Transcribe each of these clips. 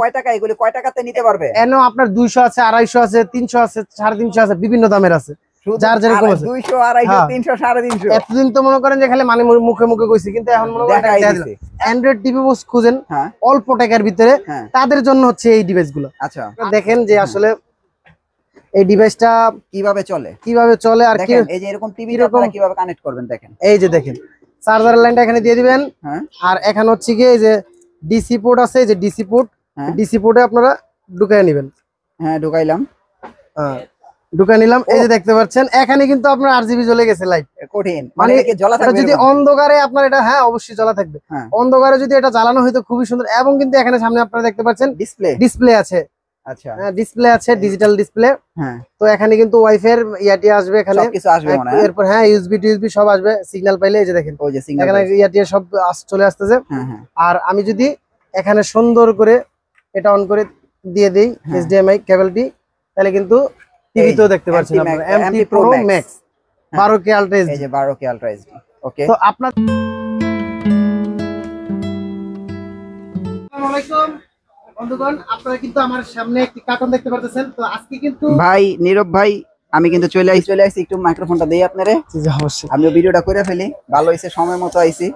কয় টাকা এগুলি কয় টাকাতে নিতে পারবে? এনো আপনার 200 আছে, 250 আছে, 300 আছে, 350 আছে, বিভিন্ন দামের আছে, যার যেরকম আছে। 200 250 300 350। এতদিন তো মনে করেন যে খালি মানে মুখে মুখে কইছি, কিন্তু এখন মনে করেন অ্যান্ড্রয়েড টিভি বক্স খুঁজেন অল্প টাকার ভিতরে, তাদের জন্য হচ্ছে এই ডিভাইসগুলো। আচ্ছা, দেখেন যে আসলে এই ডিভাইসটা কিভাবে চলে আর কি, এই যে এরকম টিভি আপনারা কিভাবে কানেক্ট করবেন দেখেন। এই যে দেখেন চার্জার লাইনটা এখানে দিয়ে দিবেন, আর এখানে হচ্ছে কি এই যে ডিসি পোর্ট আছে, এই যে ডিসি পোর্টে আপনারা ঢুকায় নেবেন। হ্যাঁ, ঢুকাইলাম, ঢুকায় নিলাম। এই যে দেখতে পাচ্ছেন এখানে কিন্তু আপনার আরজিবি জ্বলে গেছে লাইট। কঠিন মানে যদি অন্ধকারে আপনার এটা, হ্যাঁ অবশ্যই জ্বলা থাকবে, অন্ধকারে যদি এটা জ্বালানো হয়তো খুবই সুন্দর। এবং কিন্তু এখানে সামনে আপনারা দেখতে পাচ্ছেন ডিসপ্লে আছে। আচ্ছা, ডিসপ্লে আছে, ডিজিটাল ডিসপ্লে। হ্যাঁ, তো এখানে কিন্তু ওয়াইফাই এর ইয়াটি আসবে, এখানে সবকিছু আসবে মনে হয়। এরপর হ্যাঁ ইউএসবি টিউএসবি সব আসবে, সিগন্যাল পাইলে এই যে দেখেন ওই যে সিগন্যাল এখানে ইয়াটি সব চলে আসতেছে। আর আমি যদি এখানে সুন্দর করে এটা অন করে দিয়ে দেই এইচডিএমআই কেবলটি, তাহলে কিন্তু টিভিতেও দেখতে পাচ্ছেন আপনারা MT pro max 12K ultra HD. এই যে 12K আলট্রা এইচডি। ওকে, তো আপনার আসসালামু আলাইকুম বন্ধুগণ, আপনারা কিন্তু আমার সামনে একটি কার্টুন দেখতে পাচ্ছেন। তো আজকে কিন্তু ভাই নীরব ভাই আমি কিন্তু চলে আসছি, একটু মাইক্রোফোনটা দেই আপনারে। জি অবশ্যই, আমিও ভিডিওটা করে ফেলি, ভালো হইছে, সময় মতো আইছি।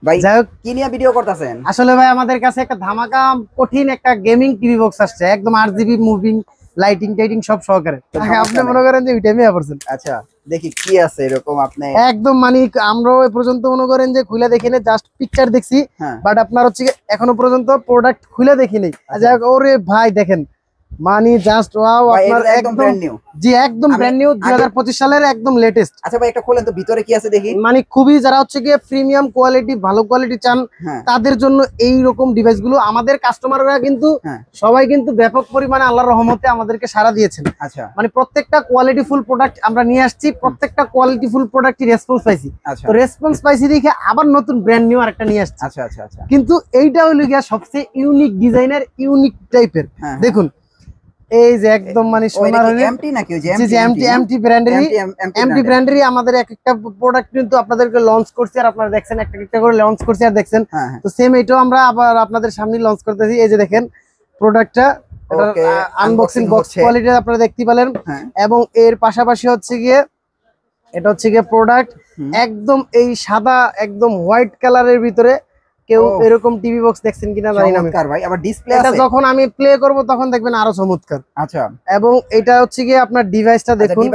ভাই যাই হোক, কি নিয়ে ভিডিও করতেছেন? আসলে ভাই আমাদের কাছে একটা ধামাকা কঠিন একটা গেমিং টিভি বক্স আসছে, একদম আরজিবি মুভিং লাইটিং টাইটিং সব সহকারে। আপনি মনে করেন যে ওইটা নিয়ে পড়ছেন। আচ্ছা, দেখি কি আছে এরকম। আপনি একদম মানে আমরা এই পর্যন্ত মনে করেন যে খুলে দেখিনি, জাস্ট পিকচার দেখছি, বাট আপনার হচ্ছে এখনো পর্যন্ত প্রোডাক্ট খুলে দেখিনি। ওরে ভাই দেখেন মানে জাস্ট ওয়াও, আপনার একদম ব্র্যান্ড নিউ। জি একদম ব্র্যান্ড নিউ, 2025 সালের একদম লেটেস্ট। আচ্ছা ভাই, একটা খোলেন তো, ভিতরে কি আছে দেখি। মানে খুবই যারা হচ্ছে গিয়ে প্রিমিয়াম কোয়ালিটি, ভালো কোয়ালিটি চান, তাদের জন্য এই রকম ডিভাইস গুলো। আমাদের কাস্টমাররা কিন্তু সবাই কিন্তু ব্যাপক পরিমাণে আল্লাহর রহমতে আমাদেরকে সাড়া দিয়েছেন। আচ্ছা, মানে প্রত্যেকটা কোয়ালিটি ফুল প্রোডাক্ট আমরা নিয়ে আসছি, প্রত্যেকটা কোয়ালিটি ফুল প্রোডাক্টই রেসপন্স পাইছি। তো রেসপন্স পাইছি দেখে আবার নতুন ব্র্যান্ড নিউ আরেকটা নিয়ে আসছি। আচ্ছা আচ্ছা আচ্ছা, কিন্তু এইটা হলো গিয়া সবচেয়ে ইউনিক ডিজাইনের, ইউনিক টাইপের। দেখুন এই যে একদম মানে সোনার এমটি নাকি, ওই যে এমটি ব্র্যান্ডেরই আমাদের এক একটা প্রোডাক্ট কিন্তু আপনাদেরকে লঞ্চ করছি, আর আপনারা দেখছেন একটা একটা করে লঞ্চ করছি আর দেখছেন। তো সেম এটাও আমরা আবার আপনাদের সামনে লঞ্চ করতেছি। এই যে দেখেন প্রোডাক্টটা, আনবক্সিং বক্স কোয়ালিটি আপনারা দেখতে পেলেন। এবং এর পাশাপাশি হচ্ছে গিয়ে এটা হচ্ছে গিয়ে প্রোডাক্ট একদম এই সাদা একদম হোয়াইট কালারের ভিতরে। কেউ এরকম টিভি বক্স দেখছেন কিনা জানি না ভাই। আবার ডিসপ্লে এটা যখন আমি প্লে করব তখন দেখবেন আরো চমৎকার। আচ্ছা, এবং এটা হচ্ছে কি আপনার ডিভাইসটা দেখুন,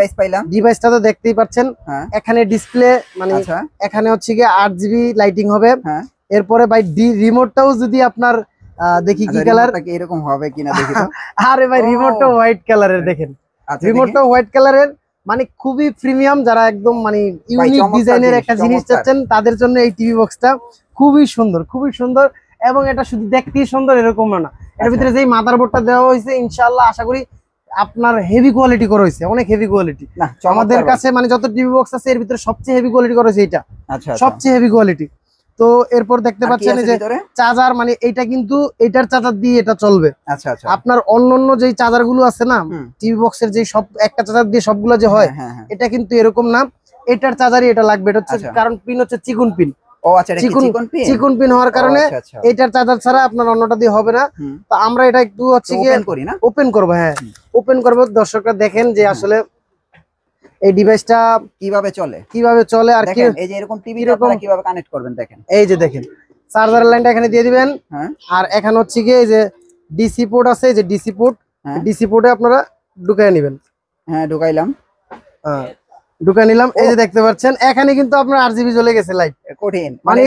ডিভাইসটা তো দেখতেই পাচ্ছেন। এখানে ডিসপ্লে মানে এখানে হচ্ছে কি 8GB লাইটিং হবে। এরপরে ভাই রিমোটটাও যদি আপনার দেখি কি কালার এরকম হবে কিনা দেখি তো। আরে ভাই রিমোটটা হোয়াইট কালারের দেখেন, রিমোটটা হোয়াইট কালারের, মানে খুবই প্রিমিয়াম। যারা একদম মানে ইউনিক ডিজাইনের একটা জিনিস চাচ্ছেন তাদের জন্য এই টিভি বক্সটা খুবই সুন্দর, খুবই সুন্দর। এবং এটা শুধু দেখতেই সুন্দর এরকম না, এর ভিতরে যেই মাদারবোর্ডটা দেওয়া হয়েছে ইনশাআল্লাহ আশা করি আপনার হেভি কোয়ালিটি করা হয়েছে, অনেক হেভি কোয়ালিটি। আমাদের কাছে মানে যত টিভি বক্স আছে এর ভিতরে সবচেয়ে হেভি কোয়ালিটি করা হয়েছে এটা, সবচেয়ে হেভি কোয়ালিটি। তো এরপর দেখতে পাচ্ছেন যে চার্জার, মানে এইটা কিন্তু এটার চার্জার দিয়ে এটা চলবে। আচ্ছা আচ্ছা, আপনার অন্যান্য যেই চার্জার গুলো আছে না টিভি বক্সের, যে সব একটা চার্জার দিয়ে সবগুলো যে হয়, এটা কিন্তু এরকম না, এটার চার্জারই এটা লাগবে। এটা হচ্ছে কারণ পিন হচ্ছে চিকুন পিন। ও আচ্ছা, চিকুন পিন হওয়ার কারণে এটার চার্জার ছাড়া আপনার অন্যটা দিয়ে হবে না। তো আমরা এটা একটু হচ্ছে গিয়ে ওপেন করবো। হ্যাঁ, ওপেন করবো, দর্শকরা দেখেন যে আসলে এই ডিভাইসটা কিভাবে চলে আর কি, এই যে এরকম টিভি আপনারা কিভাবে কানেক্ট করবেন দেখেন। এই যে দেখেন চার্জার লাইনটা এখানে দিয়ে দিবেন, আর এখানে হচ্ছে গিয়ে এই যে ডিসি পোর্ট আছে, এই যে ডিসি পোর্টে আপনারা ঢুকায় নেবেন। হ্যাঁ, ঢুকাইলাম, ঢুকায় নিলাম। এই যে দেখতে পাচ্ছেন এখানে কিন্তু আপনার আরজিবি জ্বলে গেছে লাইট। কঠিন মানে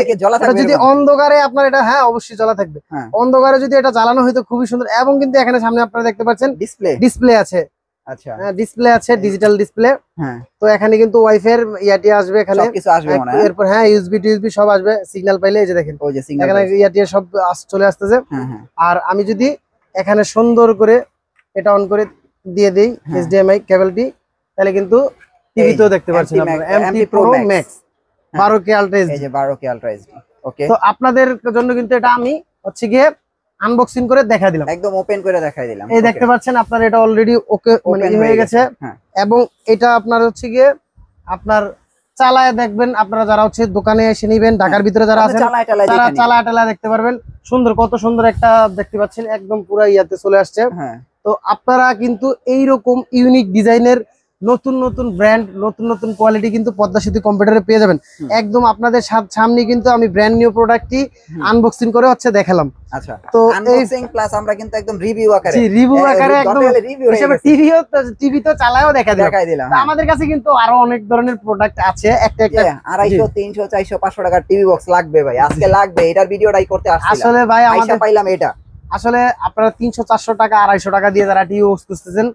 যদি অন্ধকারে আপনার এটা, হ্যাঁ অবশ্যই জ্বলা থাকবে, অন্ধকারে যদি এটা জ্বালানো হয়তো খুবই সুন্দর। এবং কিন্তু এখানে সামনে আপনারা দেখতে পাচ্ছেন ডিসপ্লে আছে। আচ্ছা, ডিসপ্লে আছে, ডিজিটাল ডিসপ্লে। তো এখানে কিন্তু ওয়াইফাই এর ইয়াটি আসবে, এখানে সবকিছু আসবে মনে হয়। এরপর হ্যাঁ ইউএসবি টিউএসবি সব আসবে, সিগন্যাল পাইলে এই যে দেখেন ওই যে সিগন্যাল, এখানে ইয়াটি সব চলে আসতেছে। আর আমি যদি এখানে সুন্দর করে এটা অন করে দিয়ে দেই এইচডিএমআই কেবলটি, তাহলে কিন্তু টিভিতেও দেখতে পাচ্ছেন আপনারা MT pro max 12K ultra HD. এই যে 12K আলট্রা এইচডি। ওকে, তো আপনাদের জন্য কিন্তু এটা আমি হচ্ছে গিয়ে আনবক্সিং করে দেখা দিলাম, একদম ওপেন করে দেখাই দিলাম। এই দেখতে পাচ্ছেন আপনার এটা অলরেডি ওকে মানে হয়ে গেছে। এবং এটা আপনার হচ্ছে গিয়ে আপনার চালায় দেখবেন, আপনারা যারা হচ্ছে দোকানে এসে নিবেন, ঢাকার ভিতরে যারা আছেন তারা চালায় টালায় দেখতে পারবেন। সুন্দর, কত সুন্দর একটা দেখতে পাচ্ছেন, একদম পুরো ইয়াতে চলে আসছে। তো আপনারা কিন্তু এইরকম ইউনিক ডিজাইনের নতুন নতুন ব্র্যান্ড, নতুন নতুন কোয়ালিটি কিন্তু পদ্মা সেতু কম্পিউটারে পেয়ে যাবেন। একদম আপনাদের সামনে কিন্তু আমি ব্র্যান্ড নিউ প্রোডাক্টটি আনবক্সিং করে হচ্ছে দেখালাম। আচ্ছা, তো আনবক্সিং প্লাস আমরা কিন্তু একদম রিভিউ আকারে, রিভিউ আকারে একদম হিসেবে টিভি তো চালায়ও দেখাই দিলাম। আমাদের কাছে কিন্তু আরো অনেক ধরনের প্রোডাক্ট আছে। একটা 250, 300, 400, 500 টাকার টিভি বক্স লাগবে ভাই, আজকে লাগবে। এটার ভিডিওটাই করতে আসছিলাম আসলে ভাই, আমাদের পাইলাম এটা। আসলে আপনারা 300, 400 টাকা, 250 টাকা দিয়ে যারা টিভি বক্স খুঁজতেছেন,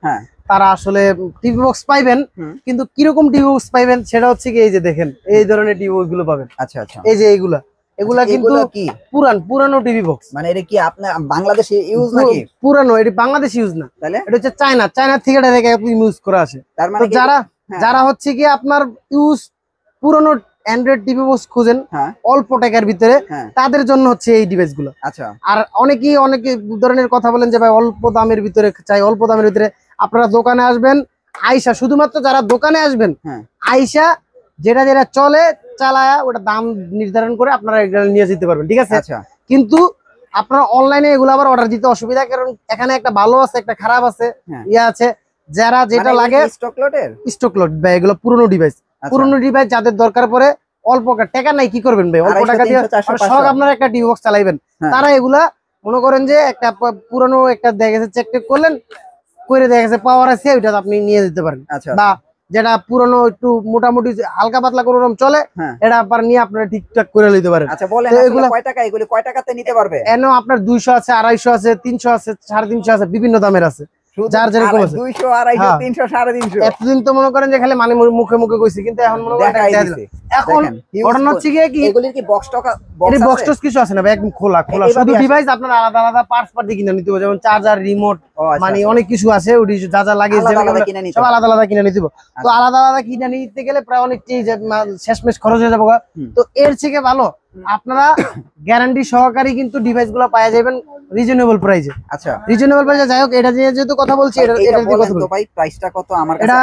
তারা আসলে টিভি বক্স পাইবেন, কিন্তু কিরকম টিভি বক্স পাইবেন সেটা হচ্ছে কি, এই যে দেখেন এই ধরনের টিভি বক্স গুলো পাবেন। আচ্ছা আচ্ছা, এই যে এগুলা কিন্তু কি পুরানো টিভি বক্স, মানে এটা কি আপনার বাংলাদেশে ইউজ নাকি? পুরানো, এটা বাংলাদেশ ইউজ না, তাহলে এটা হচ্ছে চায়না থেকে ডাইরেক্ট ইউজ করা আছে। তার মানে যারা হচ্ছে কি আপনার ইউজ পুরানো অ্যান্ড্রয়েড টিভি বক্স খুঁজেন অল্প টাকার ভিতরে, তাদের জন্য হচ্ছে এই ডিভাইস গুলো। আচ্ছা, আর অনেক ধরনের কথা বলেন যে ভাই অল্প দামের ভিতরে চাই, অল্প দামের ভিতরে। আপনারা দোকানে আসবেন, আইসা শুধুমাত্র যারা দোকানে আসবেন, আইসা যেটা যেটা চলে চালায়া ওটা দাম নির্ধারণ করে আপনারা এগুলো নিয়ে যেতে পারবেন, ঠিক আছে? আচ্ছা, কিন্তু আপনারা অনলাইনে এগুলো আবার অর্ডার দিতে অসুবিধা, কারণ এখানে একটা ভালো আছে, একটা খারাপ আছে, ইয়া আছে। যারা যেটা লাগে স্টক লট ভাই, এগুলো পুরনো ডিভাইস। পুরনো ডিভাইস যাদের দরকার পড়ে, অল্প টাকা নাই, কি করবেন ভাই? অল্প টাকা দিয়ে সব আপনারা একটা টিভি বক্স চালাইবেন, তারা এগুলা মনে করেন যে একটা পুরনো একটা দেখা গেছে চেক টেক করলেন, করে দেখা গেছে পাওয়ার আছে, ওইটা আপনি নিয়ে যেতে পারেন। বা যেটা পুরনো একটু মোটামুটি হালকা পাতলা কোনো রকম চলে, এটা আবার নিয়ে আপনারা ঠিকঠাক করে নিতে পারেন। আচ্ছা, বলেন এগুলো কয় টাকা, এগুলো কয় টাকাতে নিতে পারবে? এনো আপনার 200 আছে, 250 আছে, 300 আছে, 350 আছে, বিভিন্ন দামের আছে। যার যেরকম আছে 200, 250, 300, 350। এতদিন তো মনে করেন যে খালি মানে মুখে মুখে কইছি, কিন্তু এখন মনে করেন এখন ঘটনা হচ্ছে কি এগুলির কি বক্স টক্স কিছু আছে না ভাই, একদম খোলা শুধু ডিভাইস। আপনার আলাদা আলাদা পার্টস পার্টি কিনে নিতে হবে, যেমন চার্জার, রিমোট, মানে অনেক কিছু আছে, ওই যা যা লাগে সব আলাদা আলাদা কিনে নিতে হবে। তো আলাদা আলাদা কিনে নিতে গেলে প্রায় অনেকটি শেষমেশ খরচ হয়ে যাবে। তো এর থেকে ভালো আপনারা গ্যারান্টি সহকারী কিন্তু ডিভাইস গুলো পাওয়া যাবেন রিজনেবল প্রাইসে। আচ্ছা, রিজনেবল প্রাইসে। যাই হোক, এটা নিয়ে যেহেতু কথা বলছি, এটা ভাই প্রাইসটা কত? আমার কাছে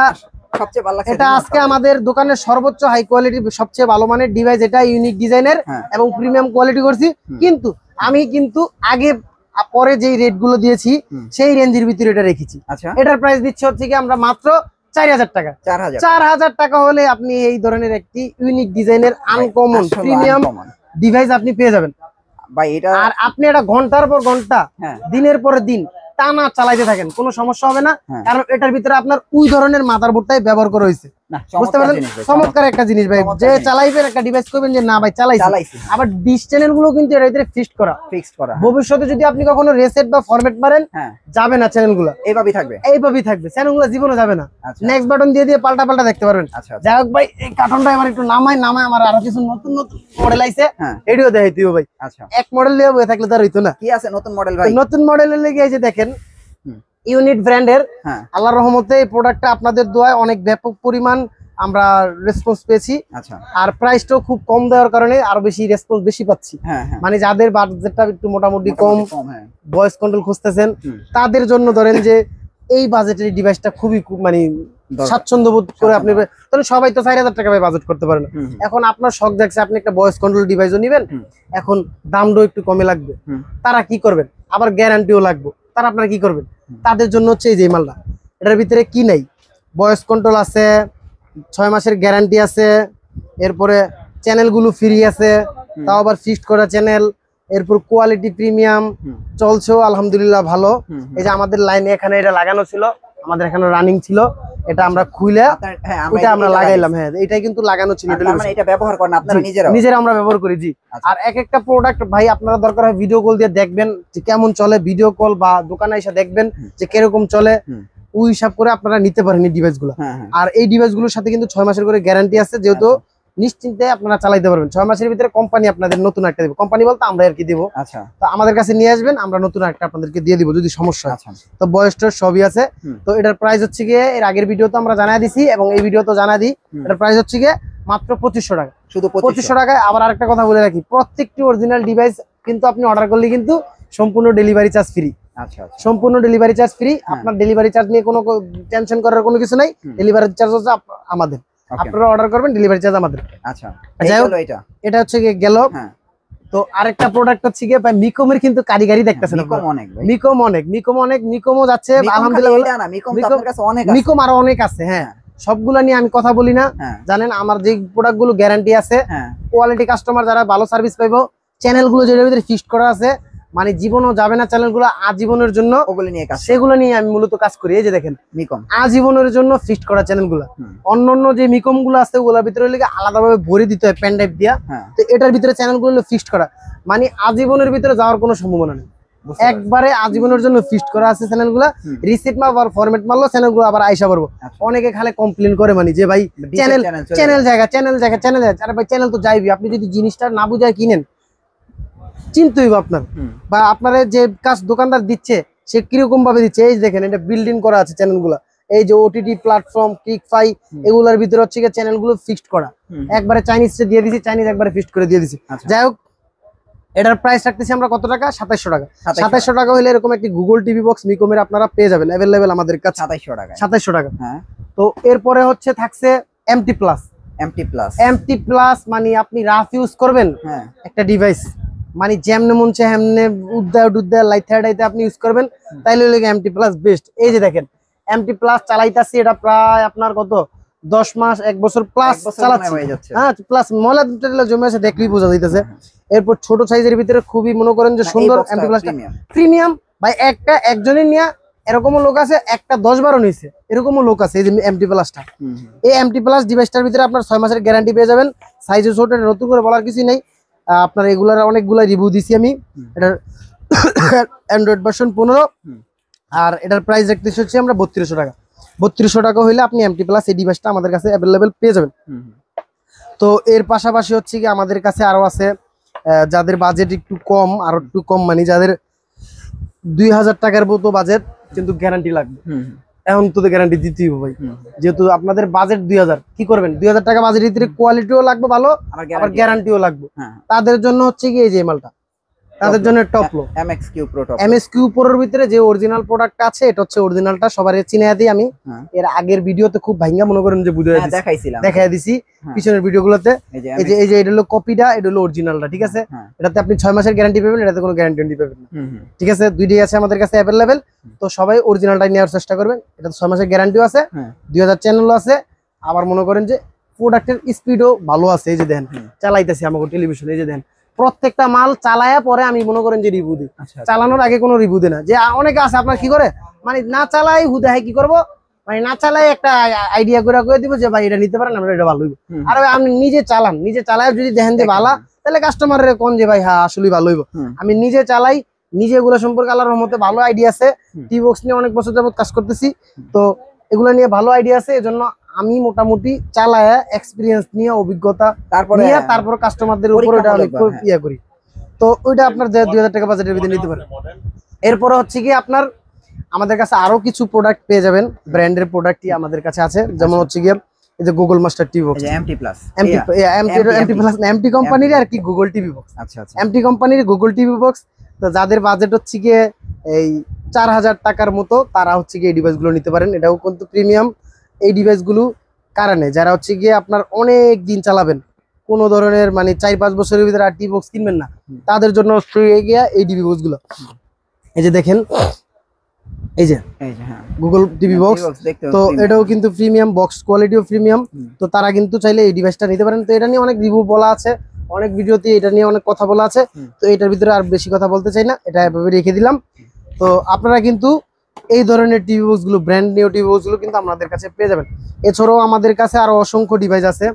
সবচেয়ে ভালো লাগছে, এটা আজকে আমাদের দোকানের সর্বোচ্চ হাই কোয়ালিটি, সবচেয়ে ভালো মানের ডিভাইস, এটা ইউনিক ডিজাইনের এবং প্রিমিয়াম কোয়ালিটি করছি। কিন্তু আমি কিন্তু আগে পরে যেই রেট গুলো দিয়েছি সেই রেঞ্জের ভিতরে এটা রেখেছি। আচ্ছা, এটার প্রাইস দিচ্ছে হচ্ছে কি আমরা মাত্র 4000 টাকা। 4000 টাকা হলে আপনি এই ধরনের একটি ইউনিক ডিজাইনের আনকমন প্রিমিয়াম ডিভাইস আপনি পেয়ে যাবেন ভাই। এটা আর আপনি এটা ঘন্টার পর ঘন্টা, দিনের পর দিন টানা চালাইতে থাকেন, কোনো সমস্যা হবে না, কারণ এটার ভিতরে আপনার ওই ধরনের মাদারবোর্ডটাই ব্যবহার করা হয়েছে। বুঝতে পারলেন? চমৎকার একটা জিনিস ভাই, যে চালাইবেন একটা ডিভাইস করবেন যে না ভাই চালাইছি। আবার ডিশ চ্যানেল গুলো কিন্তু এর ভিতরে ফিক্সড করা। ভবিষ্যতে যদি আপনি কখনো রিসেট বা ফরম্যাট মারেন, যাবে না চ্যানেল গুলো, এইভাবেই থাকবে চ্যানেল গুলো, জীবনে যাবে না। নেক্সট বাটন দিয়ে দিয়ে পাল্টা দেখতে পারবেন। যাই হোক ভাই, এই কার্টনটা এবার একটু নামাই আমার আরো কিছু নতুন নতুন মডেল আইছে, এটিও দেখাই দিও ভাই। এক মডেল দিয়ে বসে থাকলে তার হইতো না। কি আছে নতুন মডেল ভাই? নতুন মডেলের লেগে এই যে দেখেন, ইউনিট ব্র্যান্ডের, আল্লাহর রহমতে এই প্রোডাক্টটা আপনাদের দোয়ায় অনেক ব্যাপক পরিমাণ আমরা রেসপন্স পেয়েছি। আর প্রাইসটাও খুব কম দেওয়ার কারণে আরো বেশি রেসপন্স বেশি পাচ্ছি। মানে যাদের বাজেটটা একটু মোটামুটি কম, ভয়েস কন্ট্রোল খুঁজতেছেন, তাদের জন্য ধরেন যে এই বাজেটের ডিভাইসটা খুবই মানে স্বাচ্ছন্দ্য বোধ করে আপনি, তাহলে সবাই তো 4000 টাকা বাজেট করতে পারে না। এখন আপনার শখ দেখছে আপনি একটা ভয়েস কন্ট্রোল ডিভাইসও নিবেন, এখন দামটাও একটু কমে লাগবে, তারা কি করবেন? আবার গ্যারান্টিও লাগবে, তারা আপনারা কি করবেন? তাদের জন্য হচ্ছে এই যে মালটা, এটার ভিতরে কি নাই, ভয়েস কন্ট্রোল আছে, 6 মাসের গ্যারান্টি আছে, এরপরে চ্যানেলগুলো ফ্রি আছে, তাও আবার ফিক্সড করা চ্যানেল, এরপর কোয়ালিটি প্রিমিয়াম, চলছেও আলহামদুলিল্লাহ ভালো। এই যে আমাদের লাইনে এখানে এটা লাগানো ছিল, আমাদের এখানে রানিং ছিল, এটা আমরা খুলে ওটা আমরা লাগাইলাম। হ্যাঁ, এটাই কিন্তু লাগানো ছিল, এটা ব্যবহার করেন আপনারা নিজেরা আমরা ব্যবহার করি। জি, আর এক একটা প্রোডাক্ট ভাই আপনারা দরকার হয় ভিডিও কল দিয়ে দেখবেন যে কেমন চলে, ভিডিও কল বা দোকানে এসে দেখবেন যে কিরকম চলে, ওই হিসাব করে আপনারা নিতে পারেন এই ডিভাইস গুলো। আর এই ডিভাইস গুলোর সাথে কিন্তু 6 মাসের করে গ্যারান্টি আছে, যেহেতু নিশ্চিন্তে আপনারা চালাইতে পারবেন। 6 মাসের ভিতরে কোম্পানি আপনাদের নতুন একটা দেবে, কোম্পানি বলতে আমরা আর কি দেবো। আচ্ছা, তো আমাদের কাছে নিয়ে আসবেন, আমরা নতুন একটা আপনাদেরকে দিয়ে দিব যদি সমস্যা। তো বয়সটা সবই আছে। তো এটার প্রাইস হচ্ছে গিয়ে, এর আগের ভিডিও তো আমরা জানাই দিছি এবং এই ভিডিও তো জানাই দিই, এটার প্রাইস হচ্ছে গিয়ে মাত্র 2500 টাকা, শুধু 2500 টাকায়। আবার আরেকটা কথা বলে রাখি, প্রত্যেকটি অরিজিনাল ডিভাইস কিন্তু আপনি অর্ডার করলে কিন্তু সম্পূর্ণ ডেলিভারি চার্জ ফ্রি। সম্পূর্ণ ডেলিভারি চার্জ ফ্রি, আপনার ডেলিভারি চার্জ নিয়ে কোনো টেনশন করার কোনো কিছু নাই, ডেলিভারি চার্জ হচ্ছে আমাদের। আপনারা অর্ডার করবেন, ডেলিভারি চার্জ আমাদের। আচ্ছা, যাই হোক, এটা হচ্ছে গেল। তো আরেকটা প্রোডাক্ট হচ্ছে গিয়ে ভাই মিকমের কিন্তু কারিগরি দেখতেছেন, মিকমও যাচ্ছে আলহামদুলিল্লাহ। মিকম আরো অনেক আছে, হ্যাঁ, সবগুলা নিয়ে আমি কথা বলি না, জানেন আমার যে প্রোডাক্ট গুলো গ্যারান্টি আছে, কোয়ালিটি কাস্টমার যারা ভালো সার্ভিস পাইবো, চ্যানেল গুলো যেটার ভিতরে ফিক্সড করা আছে, মানে জীবনও যাবে না চ্যানেল গুলো, আজীবনের জন্য সেগুলো নিয়ে আমি মূলত কাজ করি। এই যে দেখেন মিকম আজীবনের জন্য ফিক্সড করা চ্যানেল গুলো। অন্যান্য যে মিকম গুলো আছে ওগুলোর ভিতরে আলাদাভাবে ভরে দিতে হয় পেন ড্রাইভ দিয়া, তো এটার ভিতরে চ্যানেল গুলো ফিক্সড করা, মানে আজীবনের ভিতরে যাওয়ার কোনো সম্ভাবনা নেই, একবারে আজীবনের জন্য ফিক্সড করা আছে চ্যানেল গুলা। রিসিপ্ট মা ফরম্যাট মারলো চ্যানেল গুলো আবার আইসা পারবো। অনেকে খালি কমপ্লেন করে মানে যে ভাই চ্যানেল জায়গা আরে ভাই চ্যানেল তো যাইবি, আপনি যদি জিনিসটা না বুঝায় কিনেন চিন্তা হইব আপনার, বা আপনার যে কাজ দোকানদার দিচ্ছে সে কিরকম ভাবে দিচ্ছে। এই দেখেন এটা বিল্ডিং করা আছে চ্যানেল গুলা, এই যে ওটিটি প্ল্যাটফর্ম ক্লিকফাই এগুলোর ভিতরে হচ্ছে চ্যানেল গুলো ফিক্সড করা, একবারে চাইনিজ দিয়ে দিছি, চাইনিজ একবারে ফিক্সড করে দিয়ে দিছি। যাই হোক, এটার প্রাইস রাখতেছি আমরা কত টাকা, 2700 টাকা। 2700 টাকা হলে এরকম একটি গুগল টিভি বক্স মিকমের আপনারা পেয়ে যাবেন অ্যাভেলেবেল আমাদের কাছে 2700 টাকা। তো এরপরে হচ্ছে থাকছে এমটি প্লাস, মানে আপনি রাফ ইউজ করবেন একটা ডিভাইস, মানে যেমনে মন চায় হেমনে উদ্দায় লাইট আপনি ইউজ করবেন, তাইলে এমটি প্লাস বেস্ট। এই যে দেখেন এমটি প্লাস চালাইতাছি, এটা প্রায় আপনার কত 10 মাস 1 বছর প্লাস চালাচ্ছি, হ্যাঁ প্লাস ময়লা জমে আছে দেখলেই বোঝা যাইতেছে। এরপর ছোট সাইজের ভিতরে খুবই মনে করেন যে সুন্দর এমটি প্লাসটা প্রিমিয়াম ভাই, একজনের নিয়ে এরকমও লোক আছে, একটা 10-12 নিয়েছে এরকমও লোক আছে। এই যে এমটি প্লাসটা, এই এমটি প্লাস ডিভাইসটার ভিতরে আপনার 6 মাসের গ্যারান্টি পেয়ে যাবেন। সাইজে ছোট, নতুন করে বলার কিছুই নেই, আপনার এগুলার অনেকগুলা রিভিউ দিছি আমি। এটার অ্যান্ড্রয়েড ভার্সন 15, আর এটার প্রাইস রাখতেছি হচ্ছে আমরা 3200 টাকা। 3200 টাকা হইলে আপনি এমটি প্লাস এই ডিভাইসটা আমাদের কাছে অ্যাভেলেবেল পেয়ে যাবেন। তো এর পাশাপাশি হচ্ছে কি আমাদের কাছে আরো আছে যাদের বাজেট একটু কম, আরো একটু কম, মানে যাদের 2000 টাকার মতো বাজেট কিন্তু গ্যারান্টি লাগবে, এখন তো গ্যারান্টি দিতেই হবে ভাই, যেহেতু আপনাদের বাজেট 2000, কি করবেন 2000 টাকা বাজেট ভিতরে কোয়ালিটিও লাগবে ভালো, আবার গ্যারান্টিও লাগবে, তাদের জন্য হচ্ছে কি এই যে মালটা, তাদের জন্য টপ লো MSQ Pro এর ভিতরে যে অরিজিনাল প্রোডাক্ট আছে, এটা হচ্ছে অরিজিনালটা সবার চিনাইয়া দিই আমি। এর আগের ভিডিওতে খুব ভাঙ্গা মনে করেন যে বুঝাই দেখাই দিছি পিছনের ভিডিওগুলোতে। এই যে এটা হলো কপিটা, এটা হলো অরিজিনালটা, ঠিক আছে। এটাতে আপনি 6 মাসের গ্যারান্টি পাবেন, এটাতে কোনো গ্যারান্টি পাবেন না, ঠিক আছে। দুইটাই আছে আমাদের কাছে অ্যাভেলেবেল, তো সবাই অরিজিনালটাই নেওয়ার চেষ্টা করবেন। এটা 6 মাসের গ্যারান্টিও আছে, 2000 চ্যানেলও আছে, আবার মনে করেন যে প্রোডাক্টের স্পিডও ভালো আছে। এই যে দেখেন চালাইতেছি আমাকে টেলিভিশন, এই যে দেখেন প্রত্যেকটা মাল চালায়া পরে আমি মনে করেন যে রিভিউ দিই, চালানোর আগে কোনো রিভিউ দিই না। যে অনেকে আছে আপনার কি করে, মানে না চালাই হুদে হয় কি করবো, মানে না চালাই একটা আইডিয়া করে দিব যে ভাই এটা নিতে পারেন, আমরা এটা ভালো হইব। আর আপনি নিজে চালান, নিজে চালায় যদি দেখেন যে ভালো, তাহলে কাস্টমারের কোন যে ভাই হ্যাঁ আসলেই ভালো হইব। আমি নিজে চালাই, নিজে এগুলো সম্পর্কে আল্লাহর মধ্যে ভালো আইডিয়া আছে, টিভি বক্স নিয়ে অনেক বছর যাবত কাজ করতেছি, তো এগুলো নিয়ে ভালো আইডিয়া আছে। এজন্য আমি মোটামুটি চালায় এক্সপিরিয়েন্স নিয়ে অভিজ্ঞতা তারপর কাস্টমারদের উপর এটা আমি ইয়া করি। তো ওইটা আপনার 2000 টাকা বাজেটের ভিতরে নিতে পারেন। এরপরে হচ্ছে কি আপনার আমাদের কাছে আরো কিছু প্রোডাক্ট পেয়ে যাবেন, ব্র্যান্ডের প্রোডাক্টই আমাদের কাছে আছে, যেমন হচ্ছে গিয়ে এই যে Google master TV box, MT কোম্পানির আর কি গুগল টিভি বক্স। আচ্ছা, এমটি কোম্পানির গুগল টিভি বক্স। তো যাদের বাজেট হচ্ছে গিয়ে এই 4000 টাকার মতো, তারা হচ্ছে গিয়ে এই ডিভাইসগুলো নিতে পারেন। এটাও কিন্তু প্রিমিয়াম। এই ডিভাইসগুলো কারণে যারা হচ্ছে গিয়ে আপনার অনেক দিন চালাবেন, কোনো ধরনের মানে 4-5 বছরের ভিতরে আর টিভি বক্স কিনবেন না, তাদের জন্য হয়ে গিয়া এই টিভি বক্স গুলো। এই যে দেখেন, এই যে গুগল টিভি বক্স, তো এটাও কিন্তু প্রিমিয়াম বক্স, কোয়ালিটিও প্রিমিয়াম। তো তারা কিন্তু চাইলে এই ডিভাইসটা নিতে পারেন। তো এটা নিয়ে অনেক রিভিউ বলা আছে, অনেক ভিডিওতে এটা নিয়ে অনেক কথা বলা আছে, তো এটার ভিতরে আর বেশি কথা বলতে চাই না, এটা এভাবে রেখে দিলাম। তো আপনারা কিন্তু এই ধরনের টিভি বক্স গুলো, ব্র্যান্ড নিউ টিভি বক্স গুলো কিন্তু আমাদের কাছে পেয়ে যাবেন। এছাড়াও আমাদের কাছে আরো অসংখ্য ডিভাইস আছে,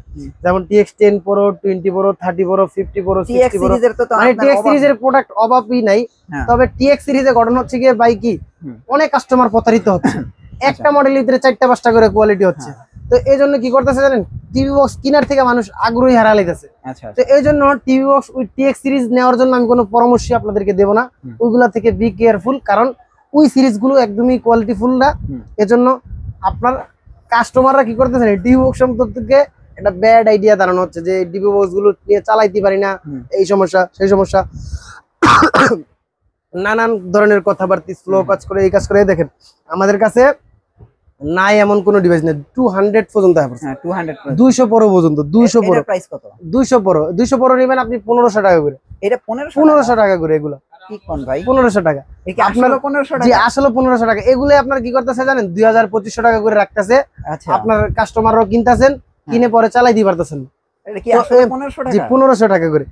যেমন TX10 Pro, 20 Pro, 30 Pro, 50 Pro, 60 Pro, মানে TX সিরিজের প্রোডাক্ট অভাবই নাই। তবে TX সিরিজে ঘটনা হচ্ছে গিয়ে ভাই কি অনেক কাস্টমার প্রতারিত হচ্ছে, একটা মডেলের ভিতরে 4টা-5টা করে কোয়ালিটি হচ্ছে। তো এই জন্য কি করতেছে জানেন, টিভি বক্স কেনার থেকে মানুষ আগ্রহী হারা লেগেছে। তো এই জন্য টিভি বক্স ওই TX সিরিজ নেওয়ার জন্য আমি কোনো পরামর্শ আপনাদেরকে দেবো না, ওইগুলা থেকে বি কেয়ারফুল, কারণ ওই সিরিজ গুলো একদমই কোয়ালিটিফুল না। এজন্য আপনার কাস্টমাররা কি করতেছেন, টিভি বক্স সম্পর্কে একটা ব্যাড আইডিয়া দাঁড়ানো হচ্ছে যে টিভি বক্স গুলো নিয়ে চালাইতে পারি না, এই সমস্যা সেই সমস্যা, নানান ধরনের কথাবার্তা, স্লো কাজ করে এই কাজ করে। দেখেন আমাদের কাছে নাই এমন কোনো ডিভাইস নেই, 200 পর্যন্ত অফার। হ্যাঁ 200 200 পর্যন্ত পর্যন্ত 200 এটার প্রাইস কত? 200 নেবেন আপনি 1500 টাকা করে। এটা 1500 টাকা করে এগুলো। কি কোন ভাই? 1500 টাকা। এই কি আসলে 1500 টাকা? জি আসলে 1500 টাকা। এগুলো আপনার কি করতেছে জানেন, 2000-2500 টাকা করে রাখতেছে। আচ্ছা আপনার কাস্টমাররাও কিনতেছেন, কিনে পরে চালাই দিতে পারতেছেন। এটা কি আসলে 1500 টাকা? জি 1500 টাকা করে।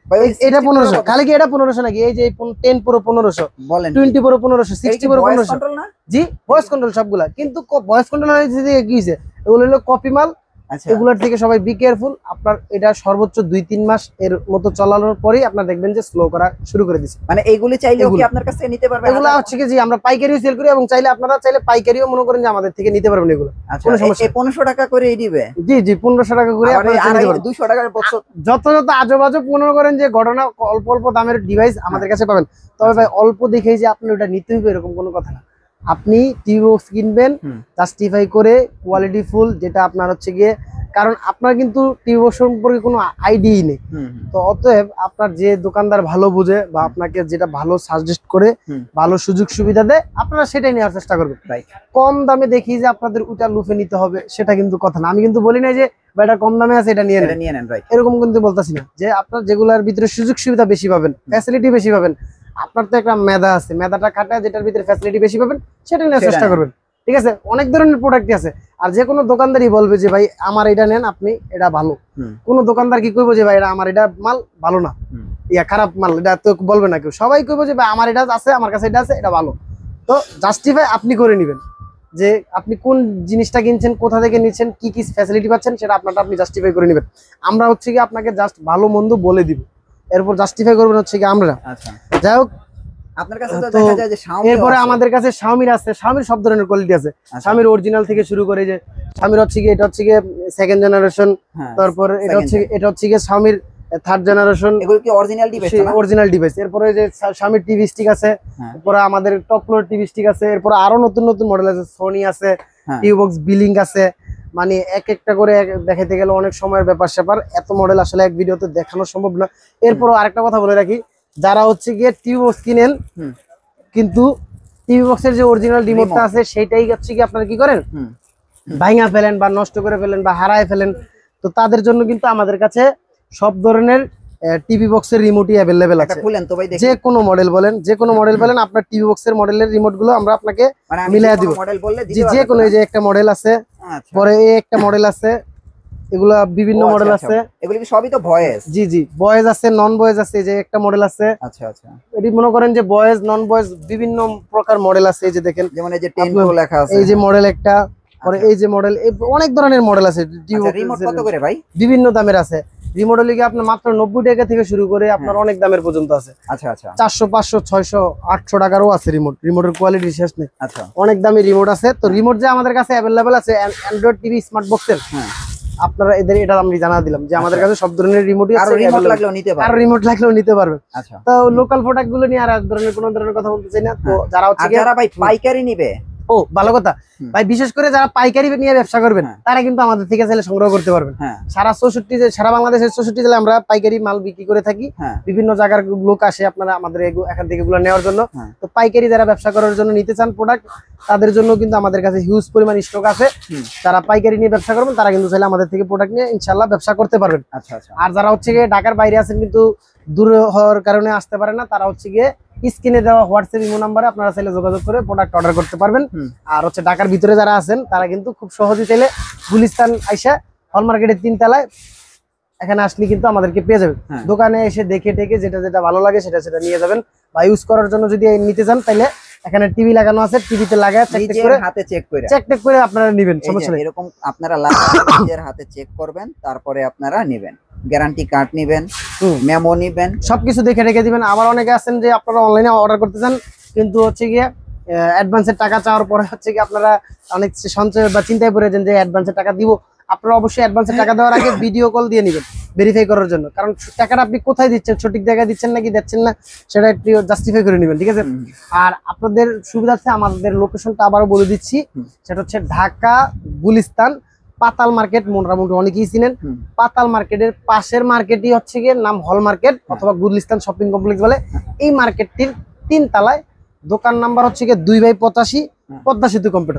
এটা 1500 খালি কি এটা 1500 নাকি? এই যে 10 Pro 1500, বলেন 20 Pro 1500, 60 Pro 1500। কন্ট্রোল না? জি ভয়েস কন্ট্রোল সবগুলা, কিন্তু ভয়েস কন্ট্রোল হয়েছে যে কি হইছে, এগুলো হলো কপি মাল। আচ্ছা এগুলোর থেকে সবাই বি কেয়ারফুল। আপনার এটা সর্বোচ্চ 2-3 মাস এর মতো চালানোর পরেই আপনার দেখবেন যে স্লো করা শুরু করে দিচ্ছে। মানে এইগুলি চাইলেও কি আপনার কাছ থেকে নিতে পারবে? এগুলো হচ্ছে কি জি আমরা পাইকারিও সেল করি, এবং চাইলে আপনারা চাইলে পাইকারিও মনে করেন যে আমাদের থেকে নিতে পারবেন এগুলো। আচ্ছা কোনো সমস্যা এই 1500 টাকা করেই দিবে? জি জি 1500 টাকা করে আর আপনারা এই নিতে পারবেন। 200 টাকার বক্স যত যত আজব আজব মনে করেন যে ঘটনা, অল্প অল্প দামের ডিভাইস আমাদের কাছে পাবেন। তবে ভাই অল্প দেখেই যে আপনি ওটা নিতে হবে এরকম কোনো কথা না। আপনি টিভি বক্স কিনবেন জাস্টিফাই করে, কোয়ালিটি ফুল, যেটা আপনার হচ্ছে গিয়ে, কারণ আপনার কিন্তু টিভি বক্স সম্পর্কে কোনো আইডিয়াই নেই। তো অতএব আপনার যে দোকানদার ভালো বুঝে বা আপনাকে যেটা ভালো সাজেস্ট করে, ভালো সুযোগ সুবিধা দেয়, আপনারা সেটাই নেওয়ার চেষ্টা করবেন। কম দামে দেখি যে আপনাদের ওটা লুফে নিতে হবে, সেটা কিন্তু কথা না। আমি কিন্তু বলি না যে এটা কম দামে আছে এটা নিয়ে নেন, এরকম কিন্তু বলতেছি না। যে আপনার যেগুলোর ভিতরে সুযোগ সুবিধা বেশি পাবেন, ফ্যাসিলিটি বেশি পাবেন, আপনার তো একটা মেধা আছে, মেধাটা খাটায় যেটার ভিতরে ফ্যাসিলিটি বেশি পাবেন সেটা নেওয়ার চেষ্টা করবেন। ঠিক আছে, অনেক ধরনের প্রোডাক্টই আছে। আর যে কোনো দোকানদারই বলবে যে ভাই আমার এটা নেন, আপনি এটা ভালো। কোনো দোকানদার কি করবো যে ভাই এটা আমার এটা মাল ভালো না, ইয়া খারাপ মাল, এটা তো বলবে না কেউ। সবাই করবো যে ভাই আমার এটা আছে, আমার কাছে এটা আছে, এটা ভালো। তো জাস্টিফাই আপনি করে নেবেন যে আপনি কোন জিনিসটা কিনছেন, কোথা থেকে নিচ্ছেন, কি কি ফ্যাসিলিটি পাচ্ছেন, সেটা আপনারটা আপনি জাস্টিফাই করে নেবেন। আমরা হচ্ছে কি আপনাকে জাস্ট ভালো মন্দ বলে দিব, এরপর জাস্টিফাই করবেন হচ্ছে কি আমরা। যাই হোক, আপনার কাছে তো দেখা যায় যে Xiaomi এরপরে আমাদের কাছে Xiaomi আছে। Xiaomi সব ধরনের কোয়ালিটি আছে। Xiaomi অরিজিনাল থেকে শুরু করে, যে Xiaomi হচ্ছে কি এটা হচ্ছে কি সেকেন্ড জেনারেশন, তারপর এটা হচ্ছে কি Xiaomi থার্ড জেনারেশন। এগুলো কি অরিজিনাল ডিভাইস না? Original device. এরপরে যে Xiaomi টিভি স্টিক আছে, এরপরে আমাদের টপ ফ্লোর টিভি স্টিক আছে, এরপর আরো নতুন নতুন মডেল আছে, Sony আছে, টিভি বক্স বিলিং আছে। মানে এক একটা করে দেখাইতে গেলে অনেক সময়ের ব্যাপার স্যাপার, এত মডেল আসলে এক ভিডিওতে দেখানো সম্ভব না। এরপর আরেকটা কথা বলে রাখি, যারা হচ্ছে গিয়ে টিভি বক্স কিনেন কিন্তু টিভি বক্সের যে অরিজিনাল রিমোটটা আছে সেটাই হচ্ছে কি আপনারা কি করেন, ভাঙা ফেলেন বা নষ্ট করে ফেলেন বা হারায় ফেলেন, তো তাদের জন্য কিন্তু আমাদের কাছে সব ধরনের টিভি বক্সের রিমোটই অ্যাভেলেবেল আছে। যে কোনো মডেল বলেন, যে কোনো মডেল বলেন, আপনার টিভি বক্সের মডেলের রিমোট গুলো আমরা আপনাকে মিলিয়ে দিব। যে কোনো, এই যে একটা মডেল আছে, পরে এই একটা মডেল আছে, এগুলা বিভিন্ন মডেল আছে। এগুলো কি সবই তো ভয়েস? জি জি ভয়েস আছে, নন ভয়েস আছে। যে একটা মডেল আছে, আচ্ছা আচ্ছা, এটি মনে করেন যে ভয়েস নন ভয়েস বিভিন্ন প্রকার মডেল আছে। এই যে দেখেন, যেমন এই যে 10 Pro লেখা আছে, এই যে মডেল একটা, পরে এই যে মডেল, অনেক ধরনের মডেল আছে। রিমোট কত করে ভাই? বিভিন্ন দামের আছে। রিমোট লিগে আপনার মাত্র 90 টাকা থেকে শুরু করে আপনার অনেক দামের পর্যন্ত আছে। আচ্ছা আচ্ছা, 400, 500, 600, 800 টাকারও আছে রিমোট। রিমোটের কোয়ালিটি শেষ নেই। আচ্ছা, অনেক দামি রিমোট আছে। তো রিমোট যে আমাদের কাছে অ্যাভেলেবেল আছে অ্যান্ড্রয়েড টিভি স্মার্ট বক্সের, আপনারা এদের এটা আমি জানা দিলাম যে আমাদের কাছে সব ধরনের রিমোটই আছে। রিমোট লাগলেও নিতে পারবেন, আর রিমোট লাগলেও নিতে পারবেন। আচ্ছা, তো লোকাল প্রোডাক্ট গুলো নিয়ে আর এক ধরনের কোনো ধরনের কথা বলতে চাই না। তো যারা হচ্ছে যারা ভাই পাইকারি নিবে, ও ভালো কথা ভাই, বিশেষ করে যারা পাইকারি নিয়ে ব্যবসা করবেন তারা কিন্তু আমাদের থেকে চাইলে সংগ্রহ করতে পারবেন। সারা বাংলাদেশের 64 জেলায় আমরা পাইকারি মাল বিক্রি করে থাকি। বিভিন্ন জায়গার লোক আসে আপনারা আমাদের এখান থেকে এগুলো নেওয়ার জন্য। তো পাইকারি যারা ব্যবসা করার জন্য নিতে চান প্রোডাক্ট, তাদের জন্য কিন্তু আমাদের কাছে হিউজ পরিমাণ স্টক আছে। যারা পাইকারি নিয়ে ব্যবসা করবেন তারা কিন্তু চাইলে আমাদের থেকে প্রোডাক্ট নিয়ে ইনশাল্লাহ ব্যবসা করতে পারবেন। আর যারা হচ্ছে গিয়ে ঢাকার বাইরে আছেন কিন্তু দূরে হওয়ার কারণে আসতে পারে না, তারা হচ্ছে গিয়ে স্ক্রিনে দেওয়া হোয়াটসঅ্যাপ ইমো নাম্বারে আপনারা চাইলে যোগাযোগ করে প্রোডাক্ট অর্ডার করতে পারবেন। আর হচ্ছে ঢাকার ভিতরে যারা আছেন তারা কিন্তু খুব সহজেই চাইলে গুলিস্তান আইসা হল মার্কেটের 3 তলায় এখানে আসলে কিন্তু আমাদেরকে পেয়ে যাবেন। দোকানে এসে দেখে টেকে যেটা যেটা ভালো লাগে সেটা সেটা নিয়ে যাবেন। বা ইউজ করার জন্য যদি নিতে চান তাহলে এখানে টিভি লাগানো আছে, টিভিতে লাগায় চেক করে আপনারা নেবেন, সমস্যা নেই। এরকম আপনারা নিজের হাতে চেক করবেন, তারপরে আপনারা নেবেন। গ্যারান্টি কার্ড নেবেন, মেমো নেবেন, সবকিছু দেখে রেখে দিবেন। আবার অনেকে আছেন যে আপনারা অনলাইনে অর্ডার করতে চান কিন্তু হচ্ছে গিয়ে অ্যাডভান্সের টাকা চাওয়ার পরে হচ্ছে কি আপনারা অনেক সঞ্চয় বা চিন্তায় পড়ে যান যে অ্যাডভান্সের টাকা দিব। আপনারা অবশ্যই অ্যাডভান্সের টাকা দেওয়ার আগে ভিডিও কল দিয়ে নেবেন ভেরিফাই করার জন্য, কারণ টাকাটা আপনি কোথায় দিচ্ছেন, সঠিক জায়গায় দিচ্ছেন নাকি দিচ্ছেন না সেটা একটু জাস্টিফাই করে নেবেন, ঠিক আছে। আর আপনাদের সুবিধার্থে আমাদের লোকেশনটা আবারও বলে দিচ্ছি, সেটা হচ্ছে ঢাকা গুলিস্তান পাতাল মার্কেট। মোটামুটি অনেকেই চিনেন। পাতাল মার্কেটের পাশের মার্কেটই হচ্ছে গিয়ে নাম হল মার্কেট অথবা গুলিস্তান শপিং কমপ্লেক্স বলে। এই মার্কেটটির 3 তলায়, দোকান নাম্বার হচ্ছে গিয়ে 2/85 পদ্মা সেতু কম্পিউটার।